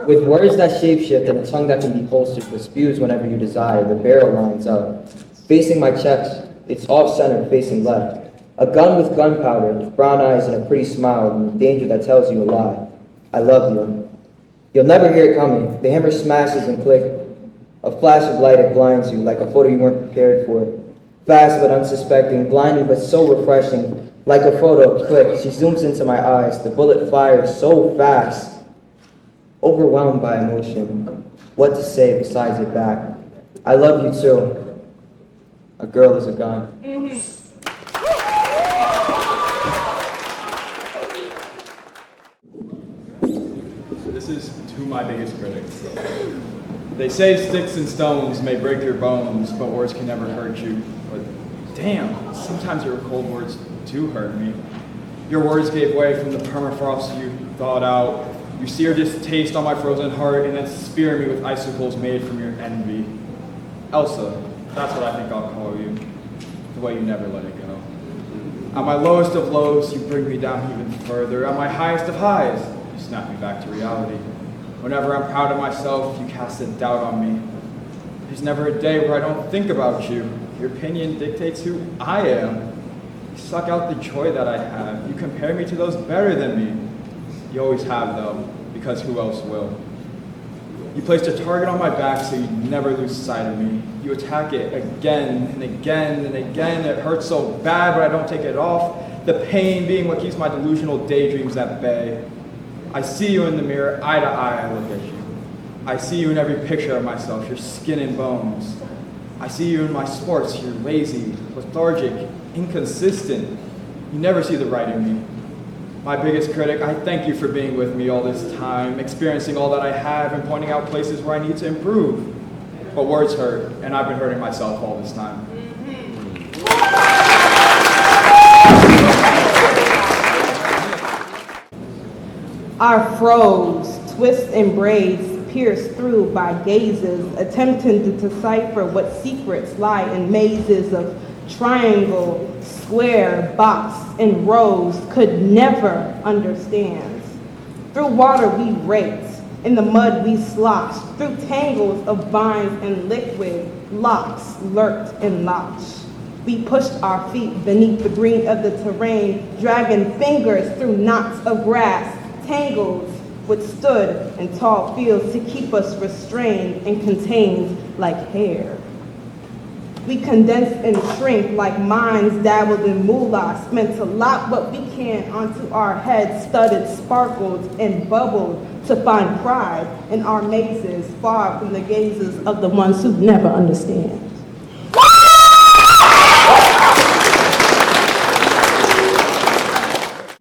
With words that shapeshift and a tongue that can be holstered for spews whenever you desire, the barrel lines up. Facing my chest, it's off-center, facing left. A gun with gunpowder, brown eyes and a pretty smile, and danger that tells you a lie. I love you. You'll never hear it coming. The hammer smashes and clicks. A flash of light, it blinds you, like a photo you weren't prepared for. Fast but unsuspecting, blinding but so refreshing. Like a photo, quick, she zooms into my eyes. The bullet fires so fast. Overwhelmed by emotion. What to say besides it back? I love you too. A girl is a gun. This is to my biggest critics. They say sticks and stones may break your bones, but words can never hurt you. But damn, sometimes your cold words do hurt me. Your words gave way from the permafrost you thawed out. You sear distaste on my frozen heart and then spear me with icicles made from your envy. Elsa, that's what I think I'll call you. The way you never let it go. At my lowest of lows, you bring me down even further. At my highest of highs, you snap me back to reality. Whenever I'm proud of myself, you cast a doubt on me. There's never a day where I don't think about you. Your opinion dictates who I am. You suck out the joy that I have. You compare me to those better than me. You always have, though, because who else will? You placed a target on my back so you never lose sight of me. You attack it again and again and again. It hurts so bad, but I don't take it off. The pain being what keeps my delusional daydreams at bay. I see you in the mirror, eye to eye, I look at you. I see you in every picture of myself, your skin and bones. I see you in my sports, you're lazy, lethargic, inconsistent. You never see the right in me. My biggest critic, I thank you for being with me all this time, experiencing all that I have and pointing out places where I need to improve. But words hurt, and I've been hurting myself all this time. Our froze, twists and braids pierced through by gazes, attempting to decipher what secrets lie in mazes of triangle, square, box, and rows could never understand. Through water we raked, in the mud we sloshed, through tangles of vines and liquid, locks lurked and lodged. We pushed our feet beneath the green of the terrain, dragging fingers through knots of grass, tangles withstood in tall fields to keep us restrained and contained like hair. We condense and shrink like minds dabbled in moolah, spent to lock what we can onto our heads, studded, sparkled, and bubbled to find pride in our mazes, far from the gazes of the ones who never understand.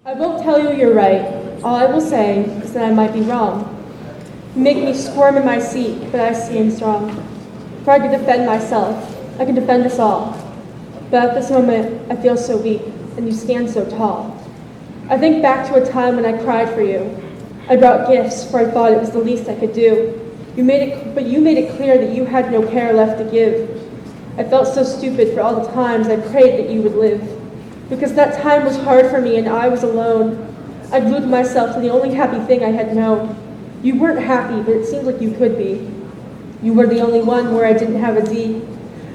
I won't tell you you're right. All I will say is that I might be wrong. You make me squirm in my seat, but I seem strong. For I can defend myself. I can defend us all. But at this moment, I feel so weak, and you stand so tall. I think back to a time when I cried for you. I brought gifts, for I thought it was the least I could do. But you made it clear that you had no care left to give. I felt so stupid for all the times I prayed that you would live. Because that time was hard for me and I was alone. I glued myself to the only happy thing I had known. You weren't happy, but it seemed like you could be. You were the only one where I didn't have a D.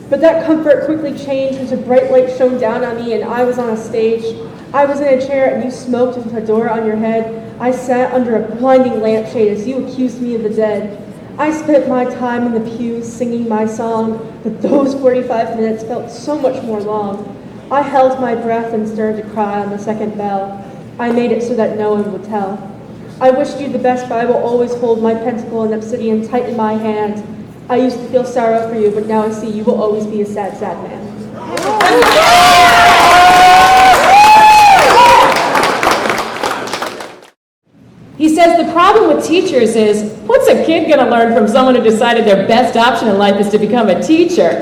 But that comfort quickly changed as a bright light shone down on me and I was on a stage. I was in a chair and you smoked with a fedora on your head. I sat under a blinding lampshade as you accused me of the dead. I spent my time in the pews singing my song, but those 45 minutes felt so much more long. I held my breath and started to cry on the second bell. I made it so that no one would tell. I wished you the best, but I will always hold my pentacle and obsidian tight in my hand. I used to feel sorrow for you, but now I see you will always be a sad, sad man. He says the problem with teachers is, what's a kid going to learn from someone who decided their best option in life is to become a teacher?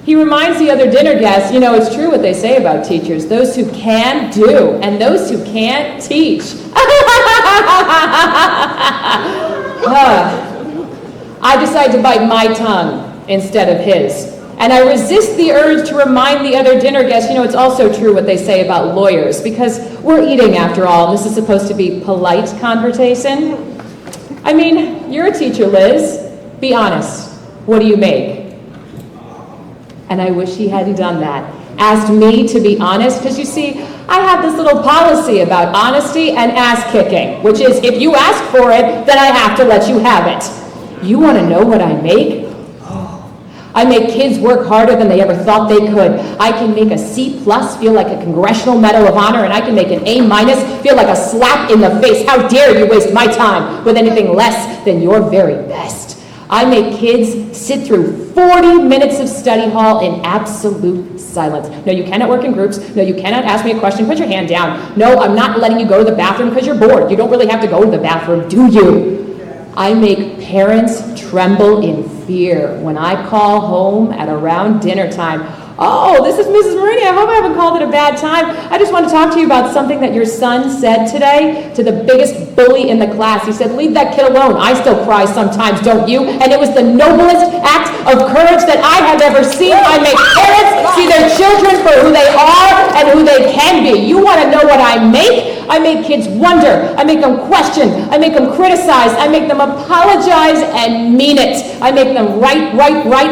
He reminds the other dinner guests, you know, it's true what they say about teachers. Those who can do, and those who can't teach. I decided to bite my tongue instead of his. And I resist the urge to remind the other dinner guests, it's also true what they say about lawyers, because we're eating after all, and this is supposed to be polite conversation. I mean, you're a teacher, Liz. Be honest. What do you make? And I wish he hadn't done that. Asked me to be honest, because you see, I have this little policy about honesty and ass kicking, which is if you ask for it, then I have to let you have it. You want to know what I make? I make kids work harder than they ever thought they could. I can make a C+ feel like a Congressional Medal of Honor, and I can make an A- feel like a slap in the face. How dare you waste my time with anything less than your very best? I make kids sit through 40 minutes of study hall in absolute silence. No, you cannot work in groups. No, you cannot ask me a question. Put your hand down. No, I'm not letting you go to the bathroom because you're bored. You don't really have to go to the bathroom, do you? I make parents tremble in fear when I call home at around dinner time. Oh, this is Mrs. Marini. I hope I haven't called it a bad time. I just want to talk to you about something that your son said today to the biggest bully in the class. He said, leave that kid alone. I still cry sometimes, don't you? And it was the noblest act of courage that I have ever seen. I make parents see their children for who they are and who they can be. You want to know what I make? I make kids wonder. I make them question. I make them criticize. I make them apologize and mean it. I make them write,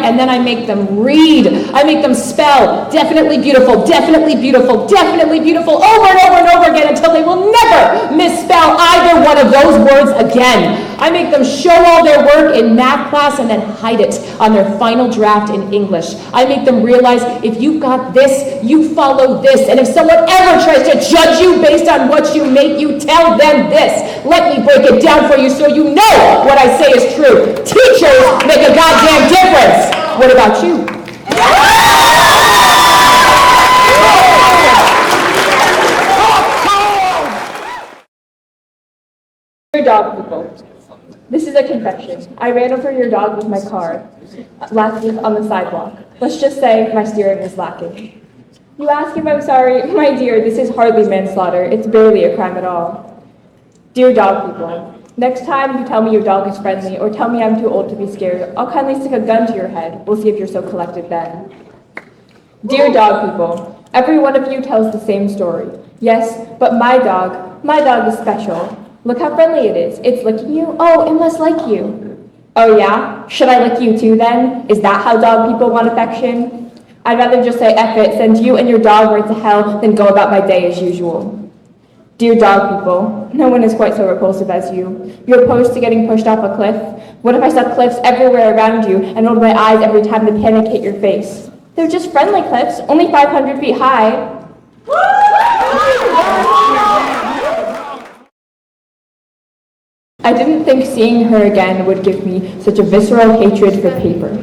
and then I make them read. I make them spell definitely beautiful, definitely beautiful, definitely beautiful over and over and over again until they will never misspell either one of those words again. I make them show all their work in math class and then hide it on their final draft in English. I make them realize if you've got this, you follow this. And if someone ever tries to judge you based on what you make, you tell them this. Let me break it down for you so you know what I say is true. Teachers make a goddamn difference. What about you? Dear dog people, this is a confession. I ran over your dog with my car last week on the sidewalk. Let's just say my steering is lacking. You ask if I'm sorry? My dear, this is hardly manslaughter. It's barely a crime at all. Dear dog people, next time you tell me your dog is friendly or tell me I'm too old to be scared, I'll kindly stick a gun to your head. We'll see if you're so collected then. Dear dog people, every one of you tells the same story. Yes, but my dog is special. Look how friendly it is. It's licking you? Oh, it must like you. Oh yeah? Should I lick you too then? Is that how dog people want affection? I'd rather just say F it, send you and your dog right to hell, than go about my day as usual. Dear dog people, no one is quite so repulsive as you. You're opposed to getting pushed off a cliff. What if I saw cliffs everywhere around you and rolled my eyes every time the panic hit your face? They're just friendly cliffs, only 500 feet high. I didn't think seeing her again would give me such a visceral hatred for paper.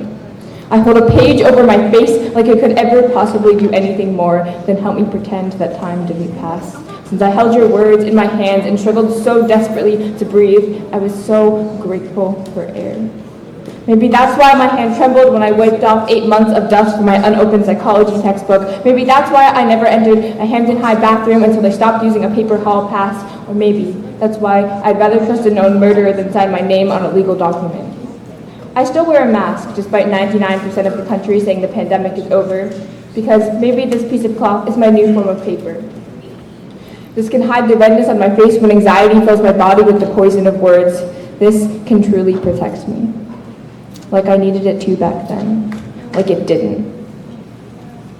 I hold a page over my face like it could ever possibly do anything more than help me pretend that time didn't pass. Since I held your words in my hands and struggled so desperately to breathe, I was so grateful for air. Maybe that's why my hand trembled when I wiped off 8 months of dust from my unopened psychology textbook. Maybe that's why I never entered a Hamden High bathroom until they stopped using a paper hall pass. Or maybe that's why I'd rather trust a known murderer than sign my name on a legal document. I still wear a mask, despite 99% of the country saying the pandemic is over, because maybe this piece of cloth is my new form of paper. This can hide the redness on my face when anxiety fills my body with the poison of words. This can truly protect me. Like I needed it to back then. Like it didn't.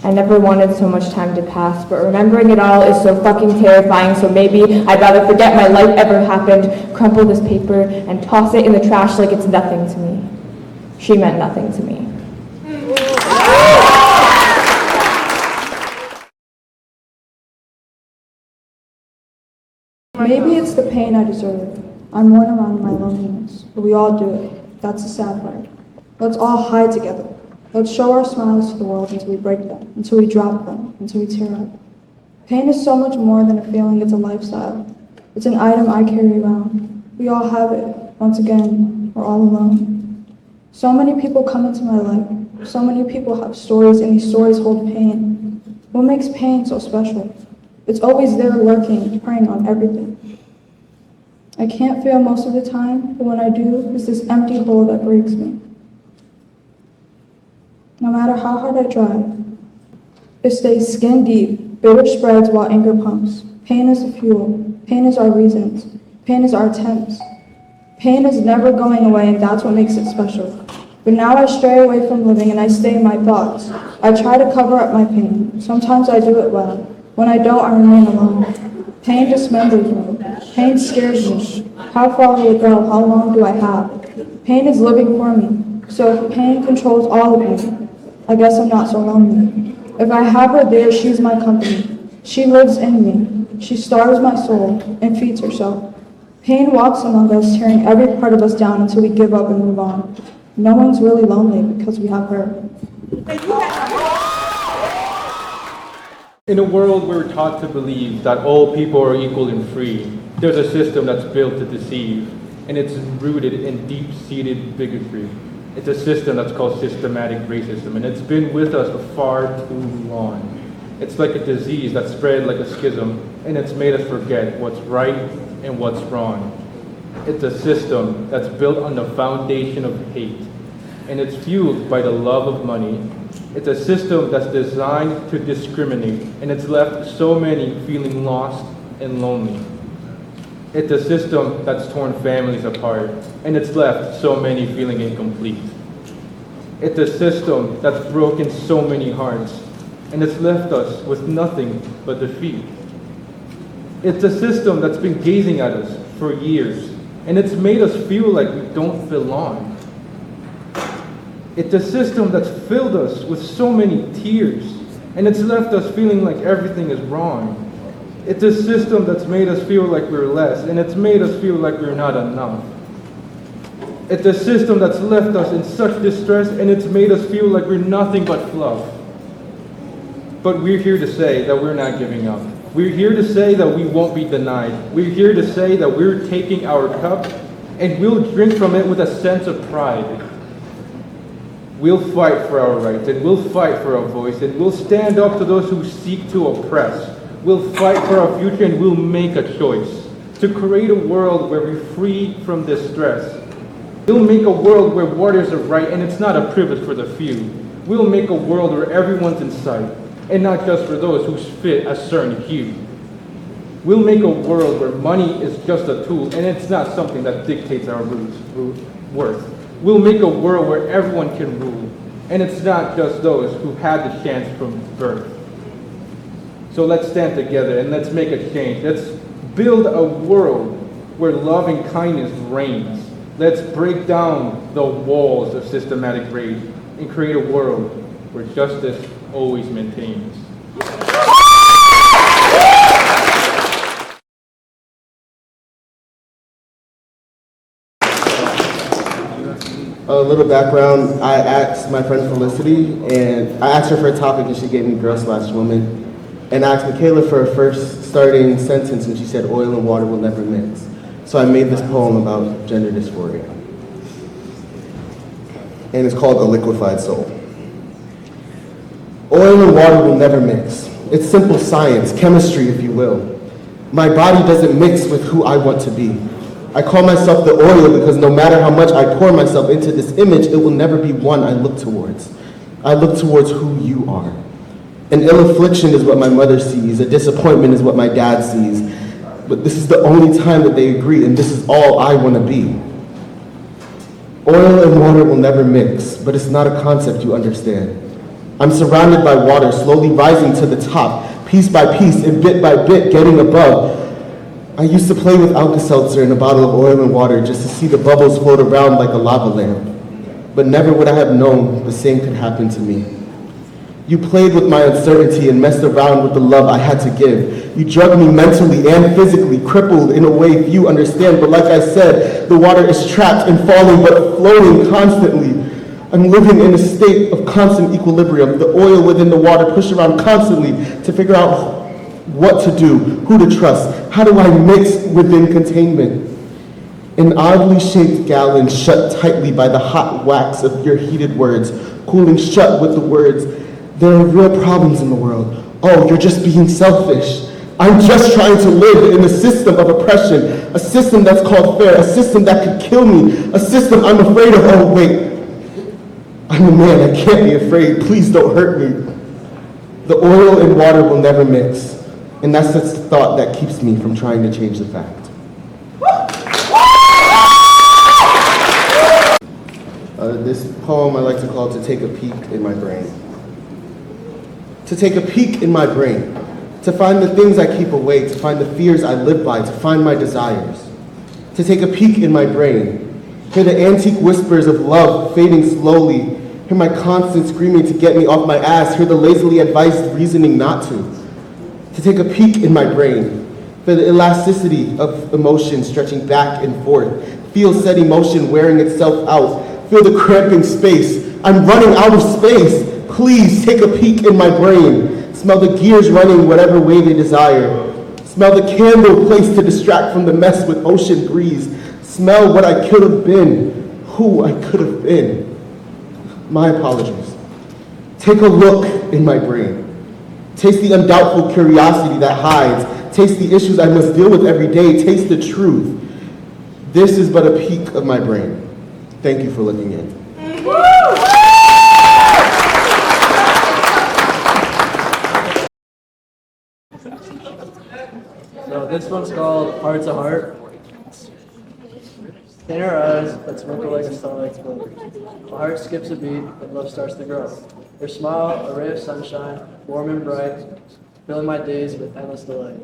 I never wanted so much time to pass, but remembering it all is so fucking terrifying, so maybe I'd rather forget my life ever happened, crumple this paper, and toss it in the trash like it's nothing to me. She meant nothing to me. Maybe it's the pain I deserve. I'm worn around my loneliness, but we all do it. That's the sad part. Let's all hide together. Let's show our smiles to the world until we break them, until we drop them, until we tear up. Pain is so much more than a feeling, it's a lifestyle. It's an item I carry around. We all have it. Once again, we're all alone. So many people come into my life. So many people have stories, and these stories hold pain. What makes pain so special? It's always there lurking, preying on everything. I can't feel most of the time, but when I do, it's this empty hole that breaks me. No matter how hard I try, it stays skin deep, bitter spreads while anger pumps. Pain is the fuel, pain is our reasons, pain is our attempts. Pain is never going away, and that's what makes it special. But now I stray away from living and I stay in my thoughts. I try to cover up my pain. Sometimes I do it well. When I don't, I remain alone. Pain dismembers me. Pain scares me. How far will it go? How long do I have? Pain is living for me. So if pain controls all of me, I guess I'm not so lonely. If I have her there, she's my company. She lives in me. She starves my soul and feeds herself. Pain walks among us, tearing every part of us down until we give up and move on. No one's really lonely because we have her. In a world where we're taught to believe that all people are equal and free, there's a system that's built to deceive, and it's rooted in deep-seated bigotry. It's a system that's called systematic racism, and it's been with us for far too long. It's like a disease that spread like a schism, and it's made us forget what's right and what's wrong. It's a system that's built on the foundation of hate, and it's fueled by the love of money. It's a system that's designed to discriminate, and it's left so many feeling lost and lonely. It's a system that's torn families apart, and it's left so many feeling incomplete. It's a system that's broken so many hearts, and it's left us with nothing but defeat. It's a system that's been gazing at us for years, and it's made us feel like we don't belong. It's a system that's filled us with so many tears, and it's left us feeling like everything is wrong. It's a system that's made us feel like we're less, and it's made us feel like we're not enough. It's a system that's left us in such distress, and it's made us feel like we're nothing but fluff. But we're here to say that we're not giving up. We're here to say that we won't be denied. We're here to say that we're taking our cup, and we'll drink from it with a sense of pride. We'll fight for our rights, and we'll fight for our voice, and we'll stand up to those who seek to oppress. We'll fight for our future, and we'll make a choice to create a world where we're free from distress. We'll make a world where waters are right, and it's not a privilege for the few. We'll make a world where everyone's in sight, and not just for those who fit a certain hue. We'll make a world where money is just a tool, and it's not something that dictates our worth. We'll make a world where everyone can rule, and it's not just those who had the chance from birth. So let's stand together and let's make a change. Let's build a world where love and kindness reigns. Let's break down the walls of systematic rage and create a world where justice always maintains. A little background, I asked my friend Felicity, and I asked her for a topic and she gave me girl/woman. And I asked Michaela for a first starting sentence and she said oil and water will never mix. So I made this poem about gender dysphoria. And it's called A Liquefied Soul. Oil and water will never mix. It's simple science, chemistry if you will. My body doesn't mix with who I want to be. I call myself the oil because no matter how much I pour myself into this image, it will never be one I look towards. I look towards who you are. An ill affliction is what my mother sees. A disappointment is what my dad sees. But this is the only time that they agree, and this is all I want to be. Oil and water will never mix, but it's not a concept you understand. I'm surrounded by water, slowly rising to the top, piece by piece and bit by bit getting above. I used to play with Alka-Seltzer in a bottle of oil and water just to see the bubbles float around like a lava lamp. But never would I have known the same could happen to me. You played with my uncertainty and messed around with the love I had to give. You drugged me mentally and physically, crippled in a way few understand. But like I said, the water is trapped and falling but flowing constantly. I'm living in a state of constant equilibrium. The oil within the water pushed around constantly to figure out what to do, who to trust, how do I mix within containment. An oddly shaped gallon shut tightly by the hot wax of your heated words, cooling shut with the words, there are real problems in the world. Oh, you're just being selfish. I'm just trying to live in a system of oppression, a system that's called fair, a system that could kill me, a system I'm afraid of. Oh, wait. I'm a man, I can't be afraid. Please don't hurt me. The oil and water will never mix. And that's the thought that keeps me from trying to change the fact. This poem I like to call To Take a Peek in My Brain. To take a peek in my brain, to find the things I keep away, to find the fears I live by, to find my desires. To take a peek in my brain, hear the antique whispers of love fading slowly, hear my constant screaming to get me off my ass, hear the lazily advised reasoning not to. To take a peek in my brain, feel the elasticity of emotion stretching back and forth, feel said emotion wearing itself out, feel the cramping space. I'm running out of space. Please take a peek in my brain. Smell the gears running whatever way they desire. Smell the candle placed to distract from the mess with ocean breeze. Smell what I could have been, who I could have been. My apologies. Take a look in my brain. Taste the undoubtful curiosity that hides. Taste the issues I must deal with every day. Taste the truth. This is but a peek of my brain. Thank you for looking in. So this one's called Heart to Heart. In her eyes, that twinkle like a starlight's glow. My heart skips a beat, and love starts to grow. Her smile, a ray of sunshine, warm and bright, filling my days with endless delight.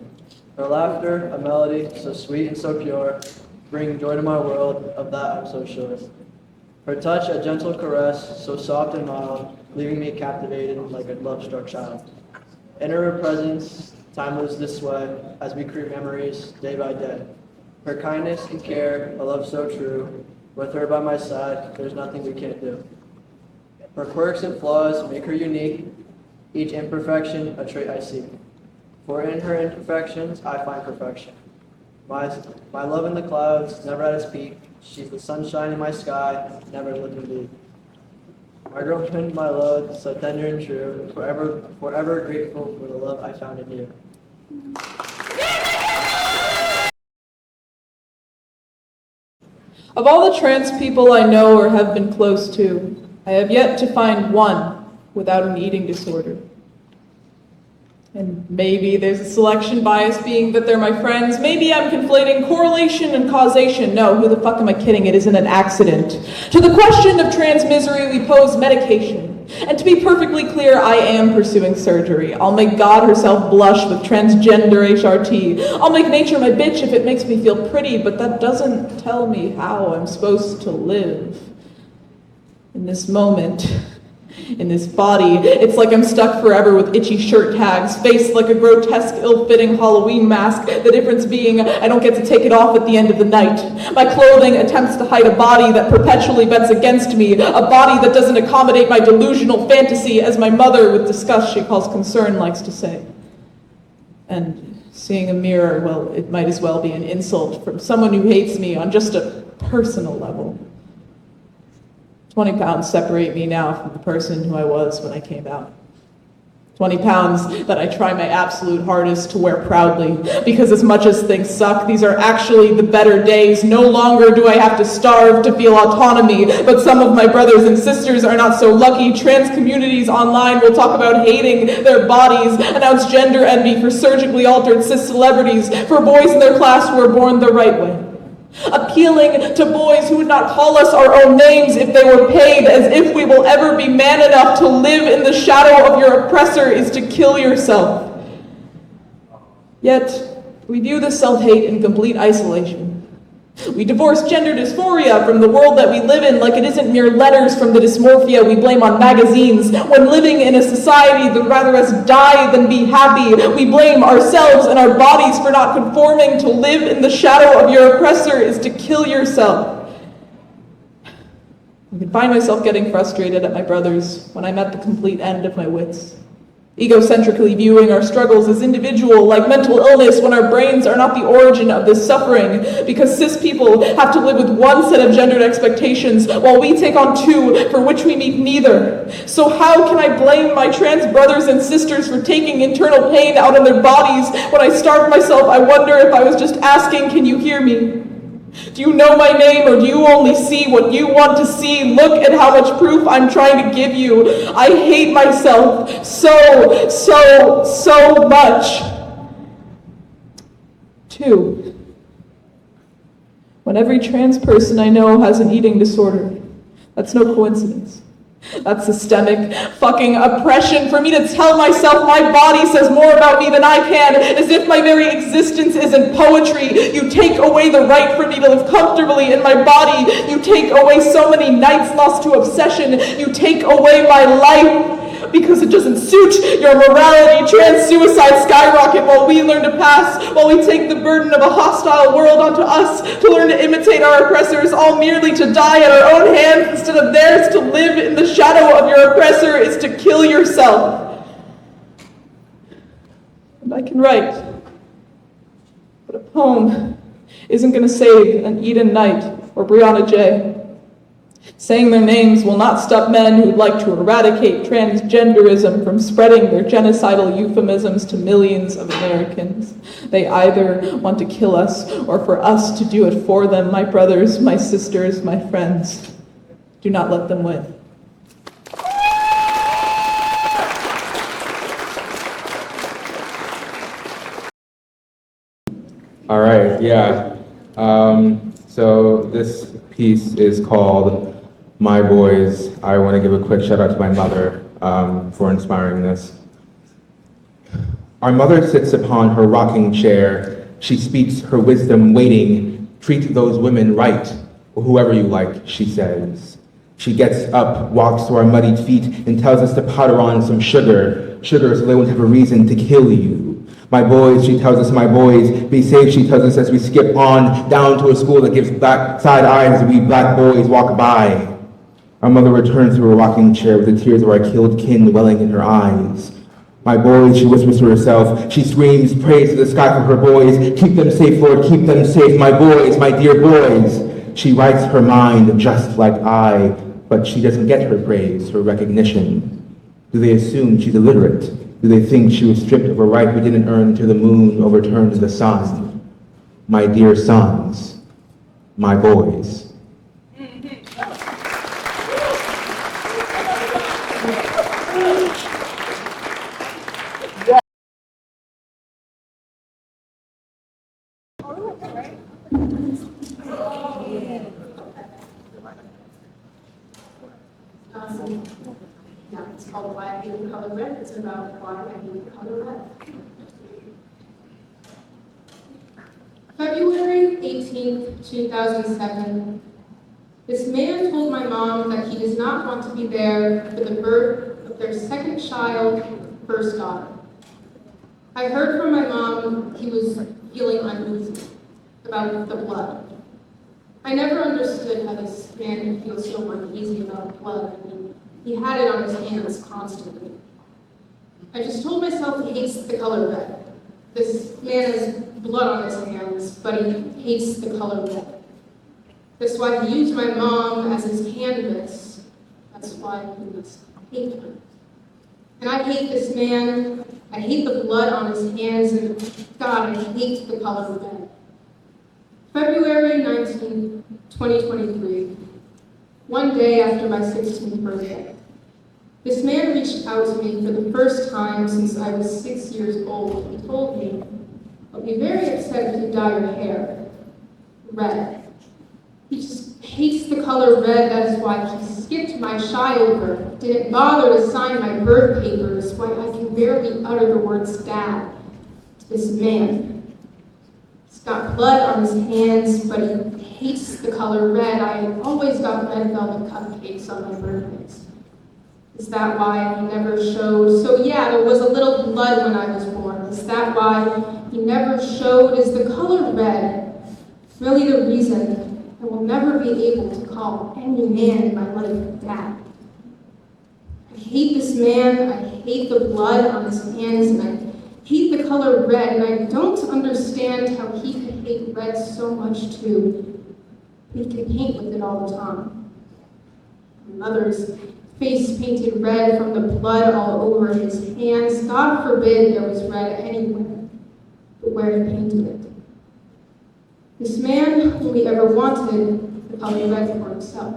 Her laughter, a melody so sweet and so pure, bring joy to my world, of that I'm so sure. Her touch, a gentle caress, so soft and mild, leaving me captivated like a love-struck child. In her presence, time moves this way, as we create memories day by day. Her kindness and care, a love so true, with her by my side, there's nothing we can't do. Her quirks and flaws make her unique, each imperfection a trait I seek. For in her imperfections, I find perfection. My love in the clouds, never at its peak, she's the sunshine in my sky, never looking deep. My girlfriend, my love, so tender and true, forever grateful for the love I found in you. Of all the trans people I know or have been close to, I have yet to find one without an eating disorder. And maybe there's a selection bias being that they're my friends. Maybe I'm conflating correlation and causation. No, who the fuck am I kidding? It isn't an accident. To the question of trans misery, we pose medication. And to be perfectly clear, I am pursuing surgery. I'll make God herself blush with transgender HRT. I'll make nature my bitch if it makes me feel pretty, but that doesn't tell me how I'm supposed to live. In this moment, in this body, it's like I'm stuck forever with itchy shirt tags, faced like a grotesque, ill-fitting Halloween mask, the difference being I don't get to take it off at the end of the night. My clothing attempts to hide a body that perpetually bets against me, a body that doesn't accommodate my delusional fantasy, as my mother, with disgust she calls concern, likes to say. And seeing a mirror, well, it might as well be an insult from someone who hates me on just a personal level. 20 pounds separate me now from the person who I was when I came out. 20 pounds that I try my absolute hardest to wear proudly, because as much as things suck, these are actually the better days. No longer do I have to starve to feel autonomy, but some of my brothers and sisters are not so lucky. Trans communities online will talk about hating their bodies, announce gender envy for surgically altered cis celebrities, for boys in their class who were born the right way. Appealing to boys who would not call us our own names if they were paid, as if we will ever be man enough to live in the shadow of your oppressor is to kill yourself. Yet, we view this self-hate in complete isolation. We divorce gender dysphoria from the world that we live in like it isn't mere letters from the dysmorphia we blame on magazines. When living in a society that rather us die than be happy, we blame ourselves and our bodies for not conforming. To live in the shadow of your oppressor is to kill yourself. I could find myself getting frustrated at my brothers when I'm at the complete end of my wits. Egocentrically viewing our struggles as individual, like mental illness, when our brains are not the origin of this suffering, because cis people have to live with one set of gendered expectations, while we take on two for which we meet neither. So how can I blame my trans brothers and sisters for taking internal pain out on their bodies? When I starve myself, I wonder if I was just asking, can you hear me? Do you know my name, or do you only see what you want to see? Look at how much proof I'm trying to give you. I hate myself so much. 2. When every trans person I know has an eating disorder, that's no coincidence. That's systemic fucking oppression for me to tell myself my body says more about me than I can, as if my very existence isn't poetry. You take away the right for me to live comfortably in my body. You take away so many nights lost to obsession. You take away my life because it doesn't suit your morality. Trans suicide skyrocket while we learn to pass, while we take the burden of a hostile world onto us to learn to imitate our oppressors, all merely to die at our own hands instead of theirs. To live in the shadow of your oppressor is to kill yourself. And I can write, but a poem isn't going to save an Eden Knight or Brianna J. Saying their names will not stop men who'd like to eradicate transgenderism from spreading their genocidal euphemisms to millions of Americans. They either want to kill us or for us to do it for them. My brothers, my sisters, my friends, do not let them win. All right, yeah. So this piece is called My Boys. I want to give a quick shout out to my mother for inspiring this. Our mother sits upon her rocking chair. She speaks her wisdom waiting. Treat those women right, or whoever you like, she says. She gets up, walks to our muddied feet, and tells us to powder on some sugar. Sugar so they won't have a reason to kill you. My boys, she tells us, my boys, be safe, she tells us as we skip on down to a school that gives back side eyes as we black boys walk by. Our mother returns to her rocking chair with the tears of our killed kin welling in her eyes. My boys, she whispers to herself, she screams praise to the sky for her boys. Keep them safe, Lord, keep them safe, my boys, my dear boys. She writes her mind just like I, but she doesn't get her praise, her recognition. Do they assume she's illiterate? Do they think she was stripped of a right we didn't earn until the moon overturned the sun? My dear sons, my boys. Yeah, it's called Why I Hate the Color Red. It's about why I hate the color red. February 18th, 2007. This man told my mom that he does not want to be there for the birth of their second child, first daughter. I heard from my mom he was feeling uneasy about the blood. I never understood how this man could feel so uneasy about blood. I mean, he had it on his hands constantly. I just told myself he hates the color red. This man has blood on his hands, but he hates the color red. That's why he used my mom as his canvas. That's why he must hate her. And I hate this man. I hate the blood on his hands, and God, I hate the color red. February 19, 2023, one day after my 16th birthday, this man reached out to me for the first time since I was 6 years old. He told me, I'll be very upset if you dye your hair red. He just hates the color red. That is why he skipped my childbirth, didn't bother to sign my birth papers, why I can barely utter the words dad to this man. He's got blood on his hands, but he hates the color red. I always got red velvet cupcakes on my birthdays. Is that why he never showed? So yeah, there was a little blood when I was born. Is that why he never showed? Is the color red really the reason I will never be able to call any man in my life dad? I hate this man. I hate the blood on his hands, and I hate the color red, and I don't understand how he could hate red so much too. He could paint with it all the time. My mother's face painted red from the blood all over his hands. God forbid there was red anywhere but where he painted it. This man only ever wanted the color red for himself.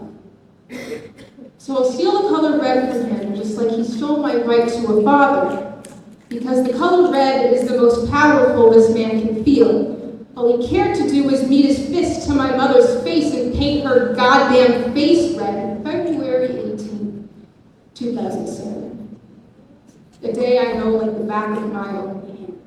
So I'll steal the color red from him, just like he stole my right to a father, because the color red is the most powerful this man can feel. All he cared to do was meet his fist to my mother's face and paint her goddamn face red on February 18, 2007. A day I know like the back of my own hand.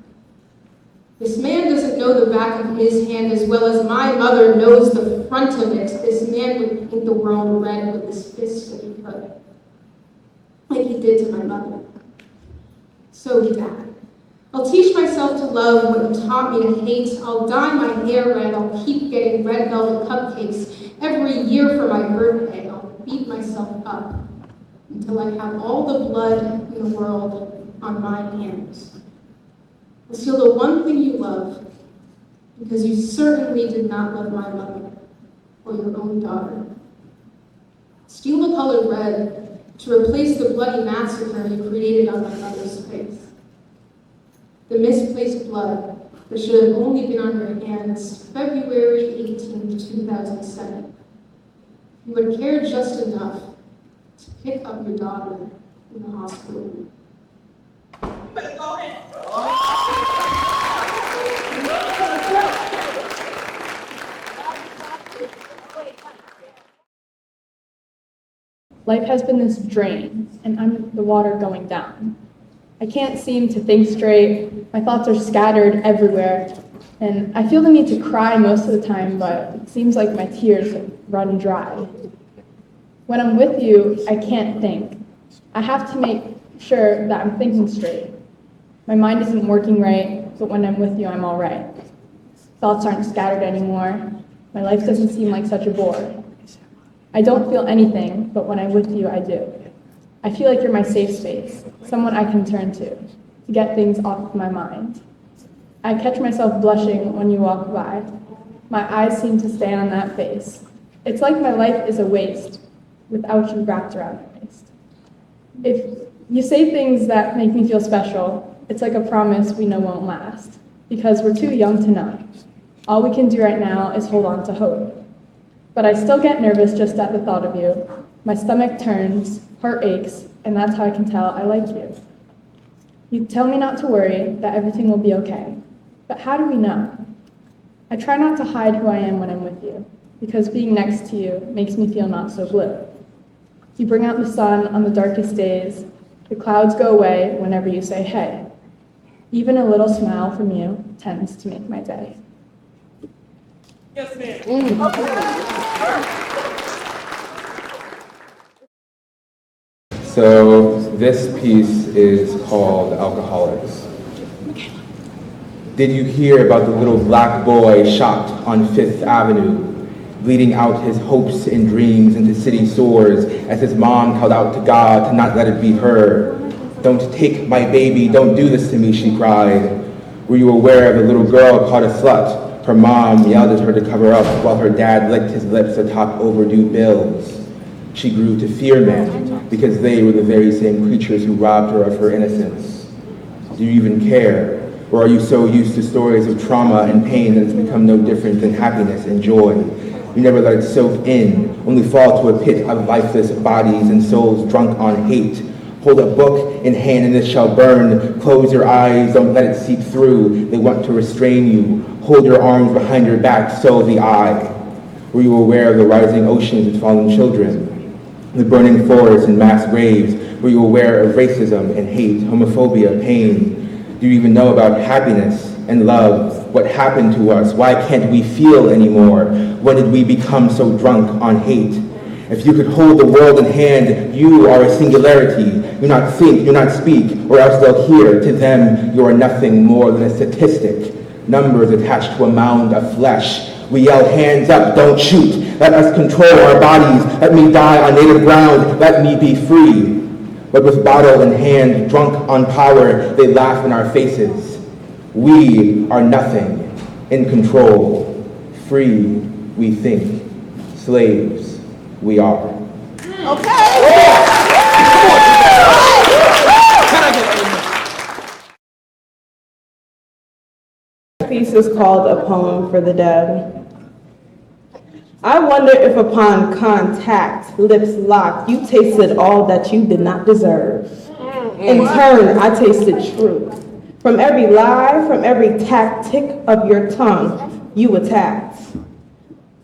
This man doesn't know the back of his hand as well as my mother knows the front of it. This man would paint the world red with his fist if he could, like he did to my mother. So he died. I'll teach myself to love what you taught me to hate. I'll dye my hair red. I'll keep getting red velvet cupcakes every year for my birthday. I'll beat myself up until I have all the blood in the world on my hands. I'll steal the one thing you love, because you certainly did not love my mother or your own daughter. Steal the color red to replace the bloody massacre you created on my mother's face. The misplaced blood that should have only been on your hands February 18, 2007. You would care just enough to pick up your daughter in the hospital room. Life has been this drain, and I'm the water going down. I can't seem to think straight, my thoughts are scattered everywhere, and I feel the need to cry most of the time, but it seems like my tears have run dry. When I'm with you, I can't think. I have to make sure that I'm thinking straight. My mind isn't working right, but when I'm with you, I'm all right. Thoughts aren't scattered anymore. My life doesn't seem like such a bore. I don't feel anything, but when I'm with you, I do. I feel like you're my safe space, someone I can turn to get things off of my mind. I catch myself blushing when you walk by. My eyes seem to stay on that face. It's like my life is a waste without you wrapped around my waist. If you say things that make me feel special, it's like a promise we know won't last, because we're too young to know. All we can do right now is hold on to hope. But I still get nervous just at the thought of you. My stomach turns, heart aches, and that's how I can tell I like you. You tell me not to worry, that everything will be okay. But how do we know? I try not to hide who I am when I'm with you, because being next to you makes me feel not so blue. You bring out the sun on the darkest days. The clouds go away whenever you say, hey. Even a little smile from you tends to make my day. Yes, ma'am. So this piece is called Alcoholics. Did you hear about the little black boy shot on 5th Avenue, bleeding out his hopes and dreams into city stores as his mom called out to God to not let it be her? Don't take my baby, don't do this to me, she cried. Were you aware of the little girl called a slut? Her mom yelled at her to cover up while her dad licked his lips atop overdue bills. She grew to fear men because they were the very same creatures who robbed her of her innocence. Do you even care? Or are you so used to stories of trauma and pain that it's become no different than happiness and joy? You never let it soak in, only fall to a pit of lifeless bodies and souls drunk on hate. Hold a book in hand and it shall burn. Close your eyes, don't let it seep through. They want to restrain you. Hold your arms behind your back, so the eye. Were you aware of the rising oceans and fallen children? The burning forests and mass graves? Were you aware of racism and hate, homophobia, pain? Do you even know about happiness and love? What happened to us? Why can't we feel anymore? When did we become so drunk on hate? If you could hold the world in hand, you are a singularity. You not think, you not speak, or else they'll hear. To them, you are nothing more than a statistic. Numbers attached to a mound of flesh. We yell, hands up, don't shoot. Let us control our bodies. Let me die on native ground. Let me be free. But with bottle in hand, drunk on power, they laugh in our faces. We are nothing, in control. Free, we think. Slaves, we are. This piece is called A Poem for the Dead. I wonder if upon contact, lips locked, you tasted all that you did not deserve. In turn, I tasted truth. From every lie, from every tactic of your tongue, you attacked.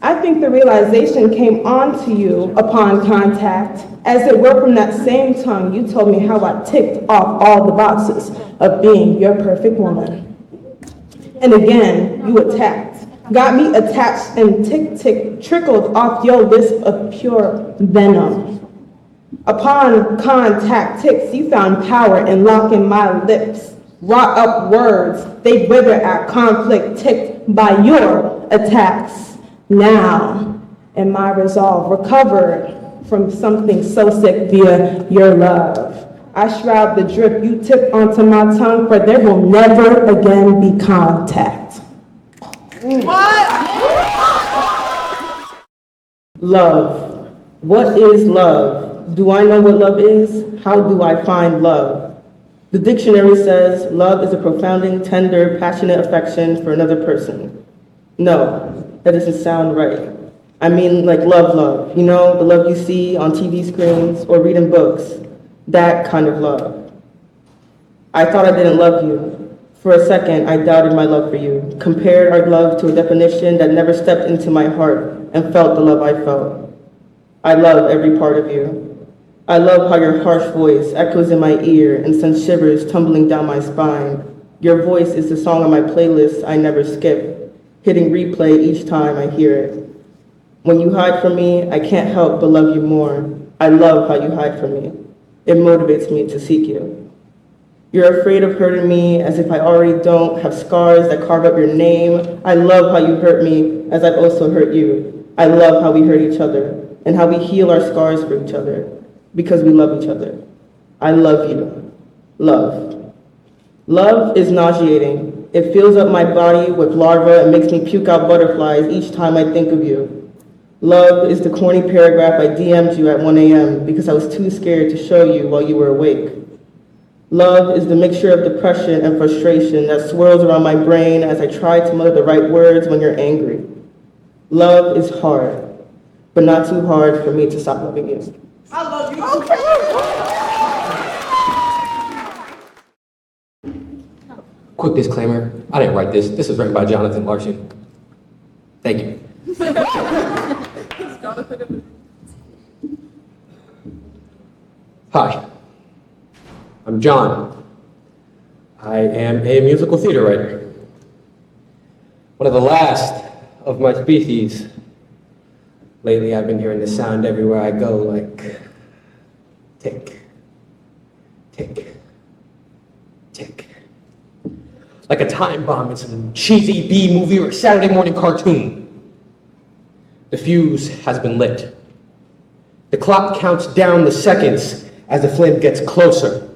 I think the realization came onto you upon contact, as it were from that same tongue you told me how I ticked off all the boxes of being your perfect woman. And again, you attacked. Got me attached and tick-tick trickled off your lisp of pure venom. Upon contact ticks, you found power in locking my lips. Wrought up words, they wither at conflict ticked by your attacks. Now, in my resolve, recovered from something so sick via your love. I shroud the drip you tip onto my tongue, for there will never again be contact. Love. What is love? Do I know what love is? How do I find love? The dictionary says love is a profounding, tender, passionate affection for another person. No, that doesn't sound right. I mean like love, you know, the love you see on TV screens or read in books, that kind of love. I thought I didn't love you. For a second, I doubted my love for you, compared our love to a definition that never stepped into my heart and felt the love I felt. I love every part of you. I love how your harsh voice echoes in my ear and sends shivers tumbling down my spine. Your voice is the song on my playlist I never skip, hitting replay each time I hear it. When you hide from me, I can't help but love you more. I love how you hide from me. It motivates me to seek you. You're afraid of hurting me as if I already don't have scars that carve up your name. I love how you hurt me as I've also hurt you. I love how we hurt each other and how we heal our scars for each other because we love each other. I love you. Love. Love is nauseating. It fills up my body with larvae and makes me puke out butterflies each time I think of you. Love is the corny paragraph I DM'd you at 1 a.m. because I was too scared to show you while you were awake. Love is the mixture of depression and frustration that swirls around my brain as I try to mutter the right words when you're angry. Love is hard, but not too hard for me to stop loving you. I love you. Okay. Quick disclaimer, I didn't write this. This is written by Jonathan Larson. Thank you. Hi, I'm John. I am a musical theater writer. One of the last of my species. Lately I've been hearing this sound everywhere I go, like tick, tick, tick. Like a time bomb in some cheesy B movie or Saturday morning cartoon. The fuse has been lit. The clock counts down the seconds as the flame gets closer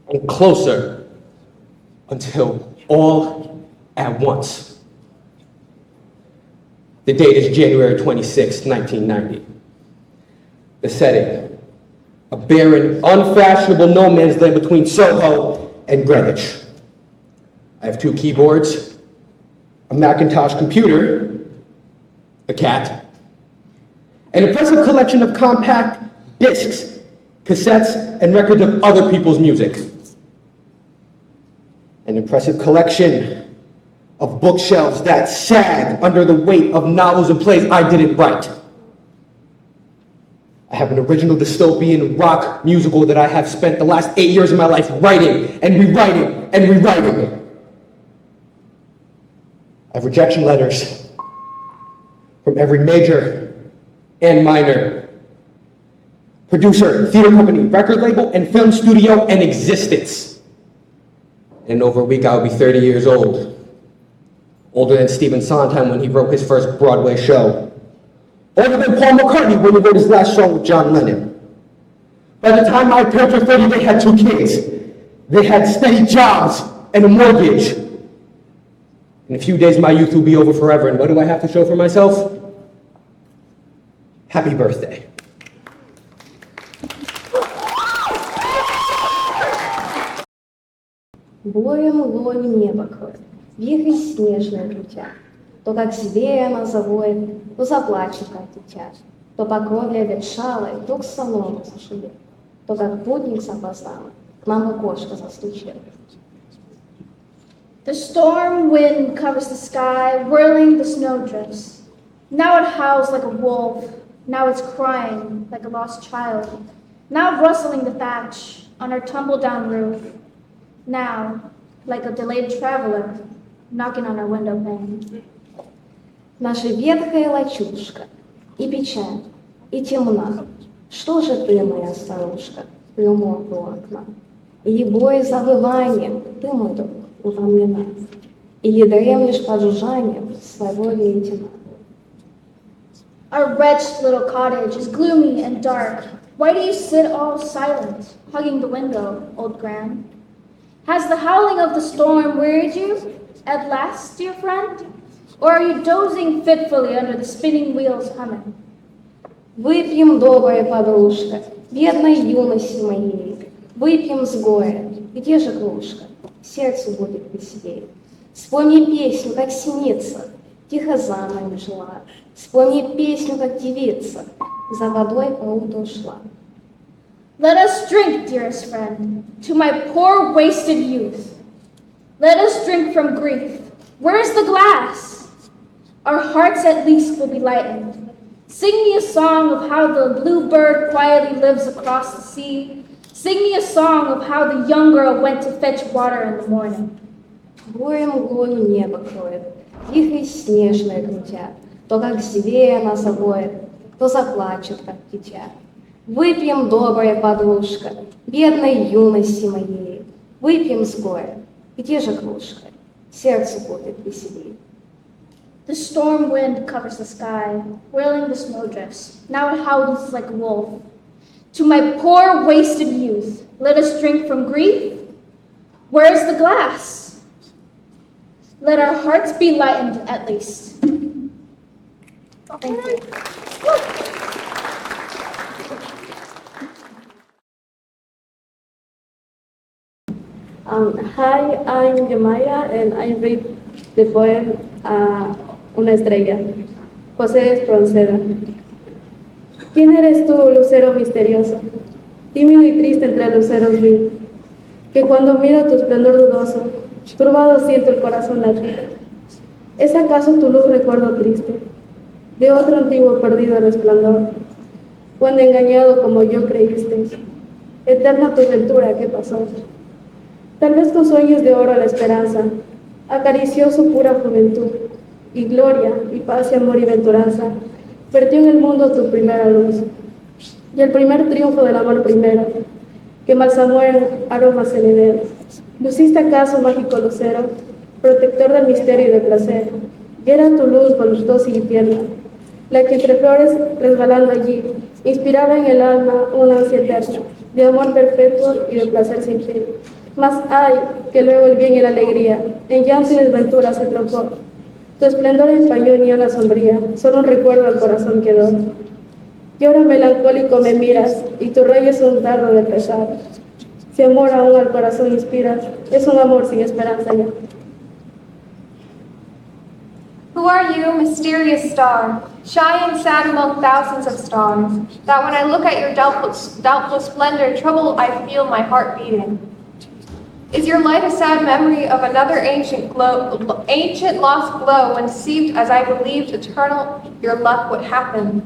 and closer until all at once. The date is January 26, 1990. The setting, a barren, unfashionable no man's land between Soho and Greenwich. I have 2 keyboards, a Macintosh computer, a cat, an impressive collection of compact discs, cassettes, and records of other people's music. An impressive collection of bookshelves that sag under the weight of novels and plays I didn't write. I have an original dystopian rock musical that I have spent the last 8 years of my life writing and rewriting and rewriting. I have rejection letters from every major and minor producer, theater company, record label, and film studio in existence. In over a week, I'll be 30 years old. Older than Stephen Sondheim when he wrote his first Broadway show. Older than Paul McCartney when he wrote his last song with John Lennon. By the time my parents were 30, they had 2 kids. They had steady jobs and a mortgage. In a few days, my youth will be over forever, and what do I have to show for myself? Happy birthday. Боем лонь небо кроет, вихрь снежная крутя, то как зверь она завоет, то заплачет, как дитя, то по кровле ветшалой вдруг солому зашибет, то как путник запоздалый к нам окошко застучит. The storm wind covers the sky, whirling the snowdrifts. Now it howls like a wolf, now it's crying like a lost child, now rustling the thatch on our tumble-down roof, now like a delayed traveler knocking on our window pane. Наша ветхая лачушка, и печаль, и темна. Что же ты, моя старушка, примолкла у окна? Или бой завыванием ты, мой друг, утомлена? Или дремлешь под жужжанием своего веретена? Our wretched little cottage is gloomy and dark. Why do you sit all silent, hugging the window, old Gran? Has the howling of the storm wearied you at last, dear friend? Or are you dozing fitfully under the spinning wheels humming? Выпьем, добрая подружка, бедной юности моей, выпьем с горя, где же кружка, сердцу будет веселее. Вспомни песню, как синица, тихо за нами шла, вспомни песню, как девица, за водой по утру шла. Let us drink, dearest friend, to my poor wasted youth. Let us drink from grief. Where is the glass? Our hearts at least will be lightened. Sing me a song of how the bluebird quietly lives across the sea. Sing me a song of how the young girl went to fetch water in the morning. Горем гору небо кроет, тихо и снежное крутя, то как зверь нас обоет, то заплачет, как дитя. Выпьем, добрая подружка, бедной юности моей, выпьем с горя, где же кружка, сердцу будет веселее. The storm wind covers the sky, whirling the snowdrifts. Now it howls like a wolf. To my poor wasted youth, let us drink from grief. Where is the glass? Let our hearts be lightened at least. Thank you. Hi, I'm Yamaya and I read the poem Una estrella, José Espronceda. ¿Quién eres tú, lucero misterioso? Tímido y triste entre luceros vi, que cuando miro tu esplendor dudoso, turbado siento el corazón latir. ¿Es acaso tu luz recuerdo triste, de otro antiguo perdido resplandor? Cuando engañado como yo creíste, eterna tu ventura, ¿qué pasó? Tal vez con sueños de oro la esperanza acarició su pura juventud, y gloria, y paz y amor y venturanza vertió en el mundo tu primera luz, y el primer triunfo del amor primero, que malsamó en aromas cenideros. ¿Luciste acaso, mágico lucero, protector del misterio y del placer? Y era tu luz voluptuosa y tierna, la que entre flores resbalando allí, inspiraba en el alma una ansia eterna, de amor perpetuo y de placer sin fin. Mas ay, que luego el bien y la alegría, en llanto y desventura se trocó. Tu esplendor empañó ni una sombría, solo un recuerdo al corazón quedó. Y ahora melancólico me miras, y tu rey es un dardo de pesar. Si amor aún al corazón inspiras, es un amor sin esperanza ya. Who are you, mysterious star, shy and sad among thousands of stars, that when I look at your doubtful splendor, trouble I feel my heart beating? Is your light a sad memory of another ancient lost glow, when deceived as I believed eternal your luck would happen?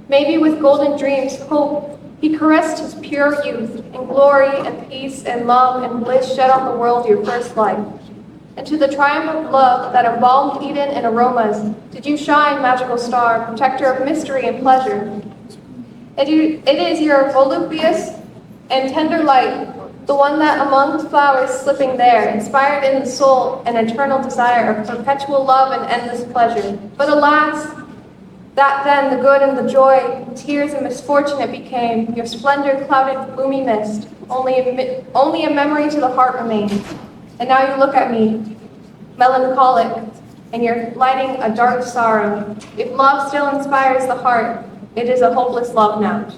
Maybe with golden dreams, hope, he caressed his pure youth, and glory and peace and love and bliss shed on the world your first light. And to the triumph of love that embalmed Eden in aromas, did you shine, magical star, protector of mystery and pleasure? It is your voluptuous and tender light, the one that among flowers slipping there, inspired in the soul an eternal desire of perpetual love and endless pleasure. But alas, that then the good and the joy, tears and misfortune it became, your splendor clouded gloomy mist, only a memory to the heart remains. And now you look at me, melancholic, and you're lighting a dark sorrow. If love still inspires the heart, it is a hopeless love now.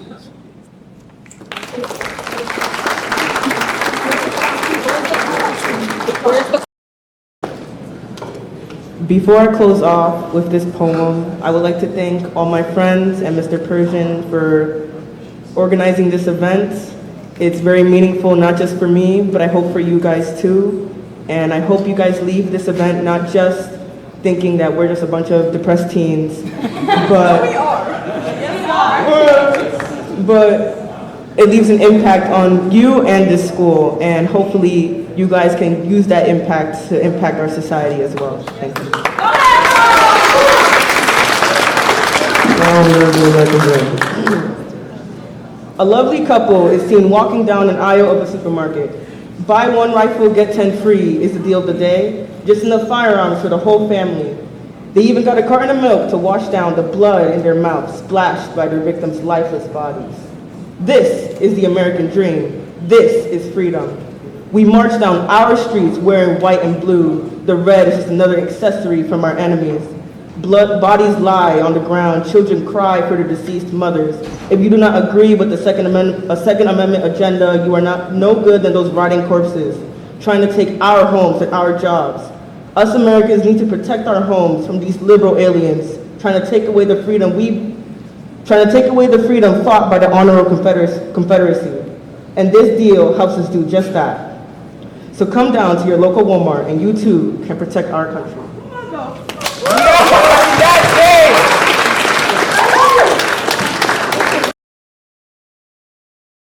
Before I close off with this poem, I would like to thank all my friends and Mr. Persian for organizing this event. It's very meaningful, not just for me, but I hope for you guys too. And I hope you guys leave this event not just thinking that we're just a bunch of depressed teens, but it leaves an impact on you and this school, and hopefully you guys can use that impact to impact our society as well. Thank you. A lovely couple is seen walking down an aisle of a supermarket. Buy one rifle, get 10 free is the deal of the day. Just enough firearms for the whole family. They even got a carton of milk to wash down the blood in their mouths splashed by their victims' lifeless bodies. This is the American dream. This is freedom. We march down our streets wearing white and blue. The red is just another accessory from our enemies. Bodies lie on the ground. Children cry for their deceased mothers. If you do not agree with the Second Amendment agenda, you are no good than those rotting corpses, trying to take our homes and our jobs. Us Americans need to protect our homes from these liberal aliens, trying to take away the freedom fought by the Honorable Confederacy. And this deal helps us do just that. So come down to your local Walmart and you too can protect our country.